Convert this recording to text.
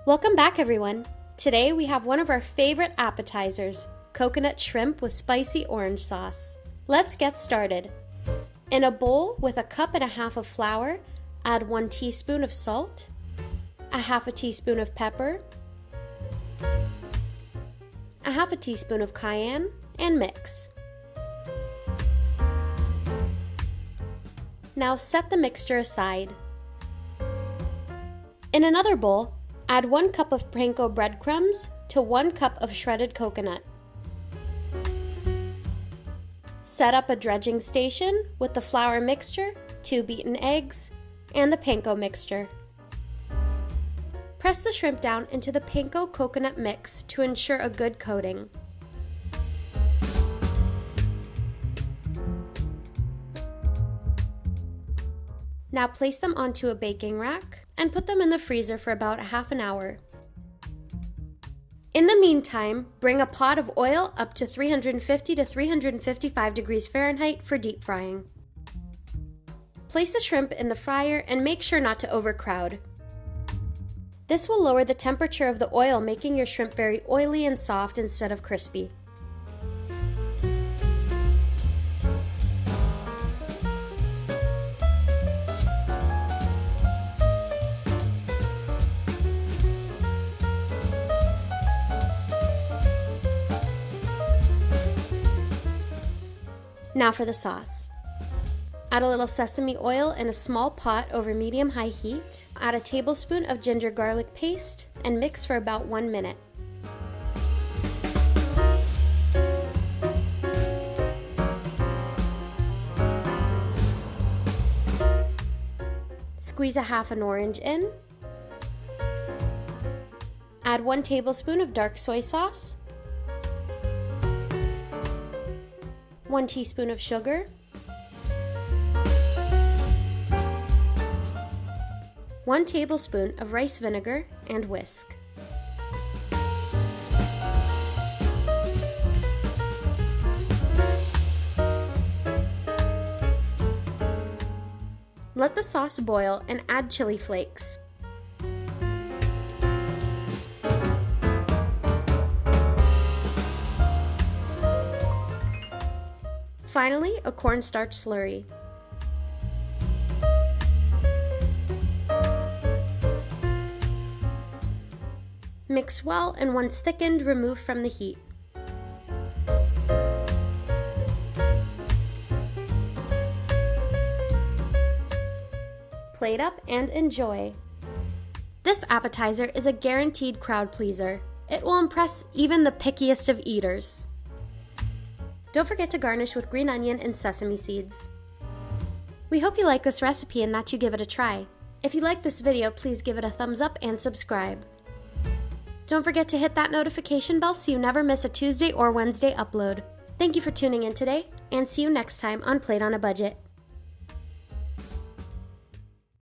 Welcome back, everyone. Today we have one of our favorite appetizers, coconut shrimp with spicy orange sauce. Let's get started. In a bowl with 1.5 cups of flour, add 1 teaspoon of salt, 1/2 teaspoon of pepper, 1/2 teaspoon of cayenne, and mix. Now set the mixture aside. In another bowl, add 1 cup of panko breadcrumbs to 1 cup of shredded coconut. Set up a dredging station with the flour mixture, 2 beaten eggs, and the panko mixture. Press the shrimp down into the panko coconut mix to ensure a good coating. Now place them onto a baking rack and put them in the freezer for about half an hour. In the meantime, bring a pot of oil up to 350 to 355 degrees Fahrenheit for deep frying. Place the shrimp in the fryer and make sure not to overcrowd. This will lower the temperature of the oil, making your shrimp very oily and soft instead of crispy. Now for the sauce. Add a little sesame oil in a small pot over medium-high heat. Add a tablespoon of ginger garlic paste and mix for about 1 minute. Squeeze 1/2 an orange in. Add 1 tablespoon of dark soy sauce, 1 teaspoon of sugar, 1 tablespoon of rice vinegar, and whisk. Let the sauce boil and add chili flakes. Finally, a cornstarch slurry. Mix well, and once thickened, remove from the heat. Plate up and enjoy. This appetizer is a guaranteed crowd pleaser. It will impress even the pickiest of eaters. Don't forget to garnish with green onion and sesame seeds. We hope you like this recipe and that you give it a try. If you like this video, please give it a thumbs up and subscribe. Don't forget to hit that notification bell so you never miss a Tuesday or Wednesday upload. Thank you for tuning in today, and see you next time on Plate on a Budget.